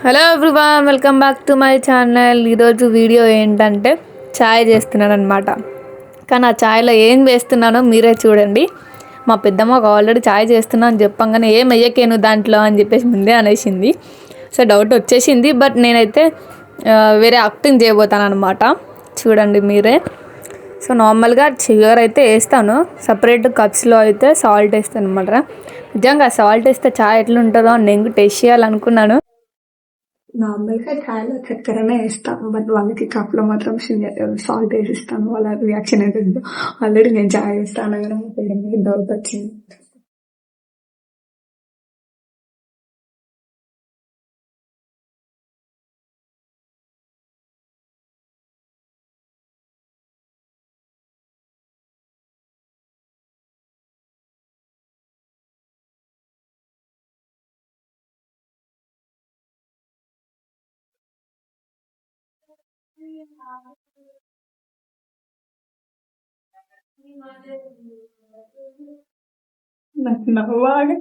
Hello everyone, welcome back to my channel. ఈరోజు video ఏంటంటే ఛాయ్ చేస్తున్నాను అనమాట. కానీ ఆ ఛాయ్లో ఏం వేస్తున్నానో మీరే చూడండి. మా పెద్దమ్మకు ఆల్రెడీ ఛాయ్ చేస్తున్నా అని చెప్పంగానే ఏం వెయ్యకేను దాంట్లో అని చెప్పేసి ముందే అనేసింది. సో డౌట్ వచ్చేసింది, బట్ నేనైతే వేరే యాక్టింగ్ చేయబోతాను అనమాట. చూడండి మీరే. సో నార్మల్గా షుగర్ అయితే వేస్తాను, సపరేట్ కప్స్లో అయితే సాల్ట్ వేస్తాను అనమాట. నిజంగా సాల్ట్ వేస్తే ఛాయ్ ఎట్లుంటుందో నేను టేస్ట్ చేయాలనుకున్నాను. నార్మల్గా ఛాయ్లో చక్కెరనే వేస్తాను, బట్ వాళ్ళకి కప్లో మాత్రం సాల్ట్ వేసిస్తాను. వాళ్ళ రియాక్షన్ అయితే ఆల్రెడీ నేను ఛాయ్ వేస్తాను కానీ మా పిల్లలకి డౌట్ వచ్చింది. నాకు నవ్వాగా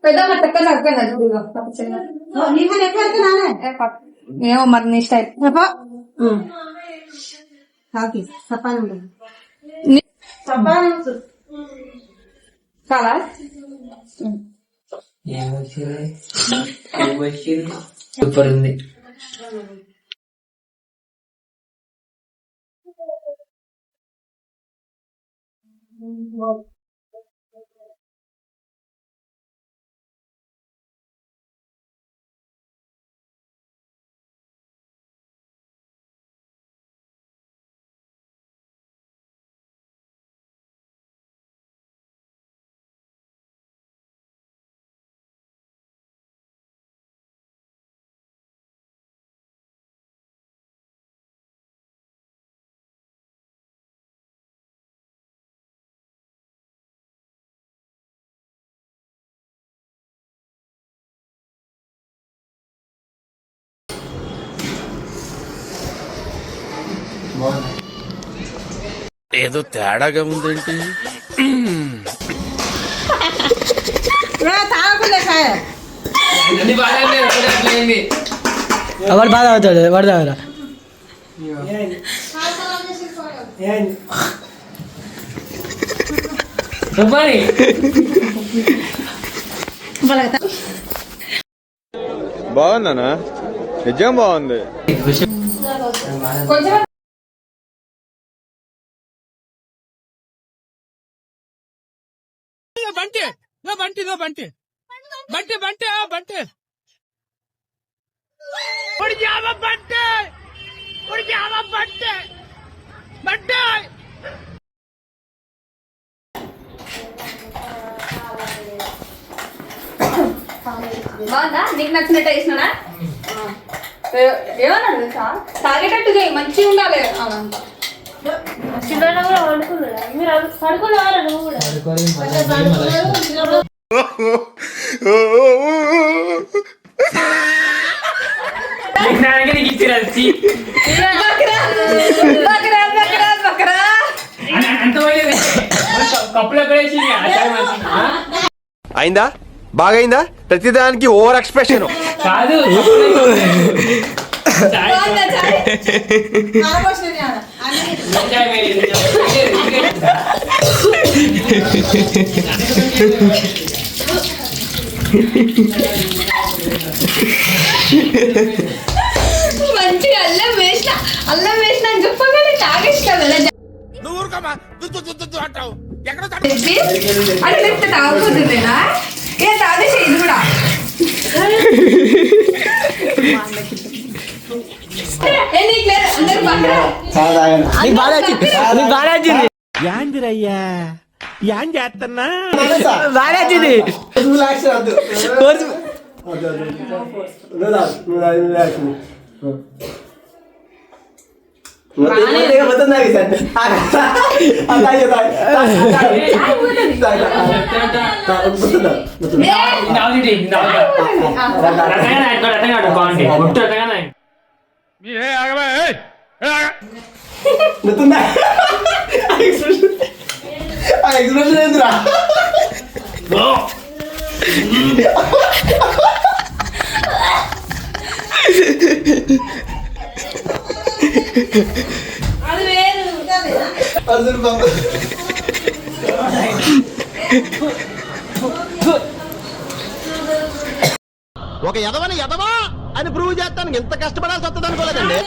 పెద్దమ్మ చక్క చక్కగా ఏమో మరి నీ స్టైల్ చాలా సూపర్ ఉంది. ఏదో తేడాగా ఉందేంటి? వాడు బాగా అవుతాడు, వాడు దగ్గర బాగుందనా? నిజం బాగుంది. బంటి బంటి బంటి బంటి బంటి బంటి ఉడికావ బంటి ఉడికావ బంటి బంటి. బాగుందా? నీకు నచ్చినట్టు వేసినా ఏమన్నాడు తెలుసా? తాగేటట్టు చేయి, మంచిగా ఉండాలి. చిన్న కూడా వండుకున్నారా మీరు? పడుకునేవారా నువ్వు కూడా? అంత కప్పులో పడేసి అయిందా బాగైందా ప్రతిదానికి ఓవర్ ఎక్స్ప్రెషన్ కాదు మంచి అల్లం వేసిన అని చెప్పగానే తాగేస్తావు కదా నువ్వు ఊరుకోమా దుద్దు అంటావు ఎక్కడ అది లేకపోతే తాగకపోతుందేనా ఏ తాగేసి ఇది కూడా యాందిరయ్యా యాన్ చేస్తున్నా ఒక ఎదవా అని ప్రూవ్ చేస్తాను ఎంత కష్టపడాల్సి వస్తుంది అనుకోలేదండి.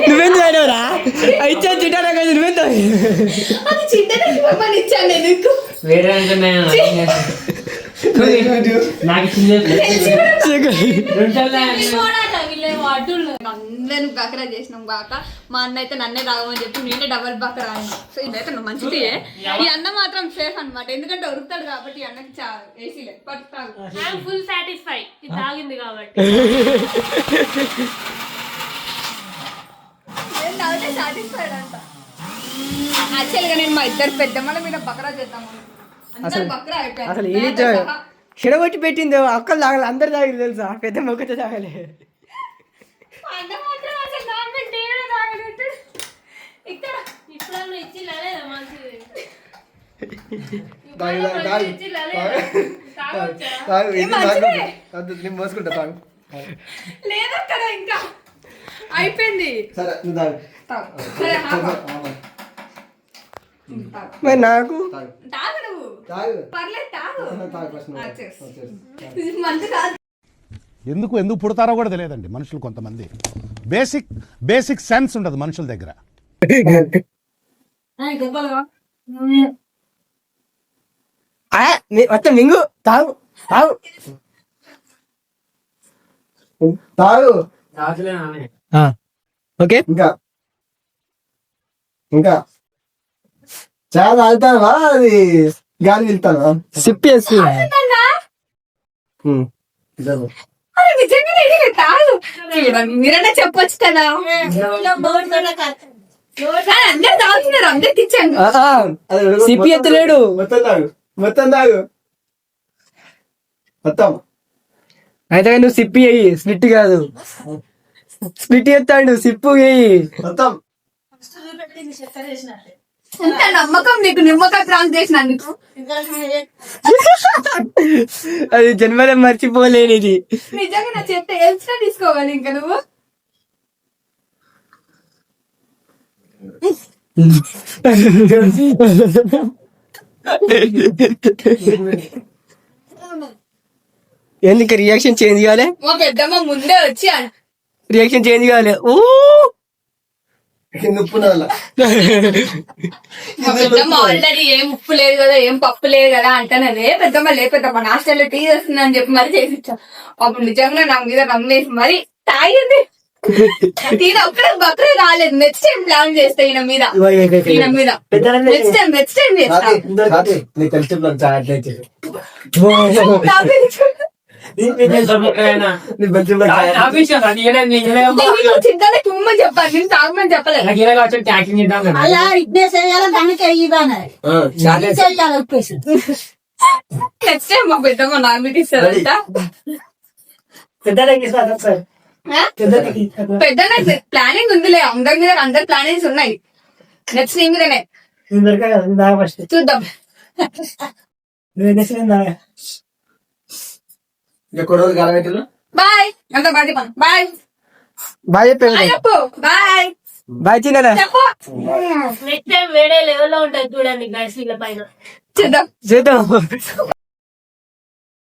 నువ్వేం తాగినవరా అయితే చిటారా కదా నువ్వేం తాగి వేరే నాకు అందరూ బకరా చేసినాం కాక మా అన్న అయితే నన్నే తాగమని చెప్పి నేనే డబల్ బకరా అయినా. సో ఇదైతే మంచిది. ఈ అన్న మాత్రం సేఫ్ అనమాట, ఎందుకంటే ఉరుకుతాడు కాబట్టి ఈ అన్నకి వేసిలే పట్టు ఫుల్ సాటిస్ఫై తాగింది కాబట్టి. నేను తాగితే సాటిస్ఫైడ్ అంట. యాక్చువల్గా నేను మా ఇద్దరు పెద్దమ్మల మీద బకరా చేద్దాం అందరు బకరా అసలు అయిపోయారు. చెడగొట్టి పెట్టింది అక్కలు తాగలి, అందరు తాగలి తెలుసా, పెద్ద మొక్కతో తాగలే. ఇప్పుడు ఇచ్చి మంచిది మోసుకుంటా తాగు లేదా కదా ఇంకా అయిపోయింది. మరి నాకు తాగు నువ్వు పర్లేదు తాగు. మంచి కాదు. ఎందుకు పుడతారో కూడా తెలియదండి మనుషులు. కొంతమంది బేసిక్ సెన్స్ ఉండదు మనుషుల దగ్గర. మొత్తం మింగు తాగు తాగు తాగు. ఓకే ఇంకా చాలా తాగుతావా, అది గాలి వెళ్తావా? సిప్పేసి మీరన్నా చెప్పొచ్చు కదా. అందరు తాగుతున్నారు, అందరికి ఇచ్చాను. సిప్పి ఎత్తలేడు. మొత్తం తాగు మొత్తం. అయితే నువ్వు సిప్పి అయ్యి స్ప్లిట్ కాదు, స్ప్లిట్ ఎత్తాడు సిప్పు అయ్యి మొత్తం. ఎంత నమ్మకం నీకు, నిమ్మకాయ ప్రాంక్ చేసినందుకు. అది జన్మలో మర్చిపోలేనిది. నిజంగా నా చెప్తే ఎల్స్ట్రా తీసుకోవాలి ఇంకా నువ్వు. ఎందుకు రియాక్షన్ చేంజ్ కాలే? మా పెద్దమ్మ ముందే వచ్చి రియాక్షన్ చేంజ్ కాలే. ఓ మా పెద్దమ్మ ఆల్రెడీ ఏం ఉప్పు లేదు కదా, ఏం పప్పు లేదు కదా అంటేనే పెద్దమ్మ పెద్దమ్మ నాస్టల్లో టీ చేస్తుందని చెప్పి మరి చేసి ఇచ్చా. అప్పుడు నిజంగా నా మీద రంగేసి మరి తాగింది. ఈయన ఒక్కడే బక్రే రాలేదు. నెక్స్ట్ టైం ప్లాన్ చేస్తా ఈయన మీద. నెక్స్ట్ టైం చేస్తా. చింతనే తుమ్మని చెప్పాను, నేను తాగమని చెప్పలేదు. నెక్స్ట్ టైం మా పెద్దమ్మ నా మీద ఇస్తారంట. పెద్ద ప్లానింగ్ ఉందిలే, అందరి మీద అందరి ప్లానింగ్స్ ఉన్నాయి. నెక్స్ట్ నీ మీదనే చూద్దాం. బాయ్ అంత బాయ్. బాయ్ బాయ్ చెప్పే చెప్పు. బాయ్ బాయ్ చిన్న చెప్పు. నెక్స్ట్ టైం వేరే లెవెల్లో ఉంటుంది చూడండి గైస్ వీళ్ళ పైన. చూద్దాం. చేద్దాం.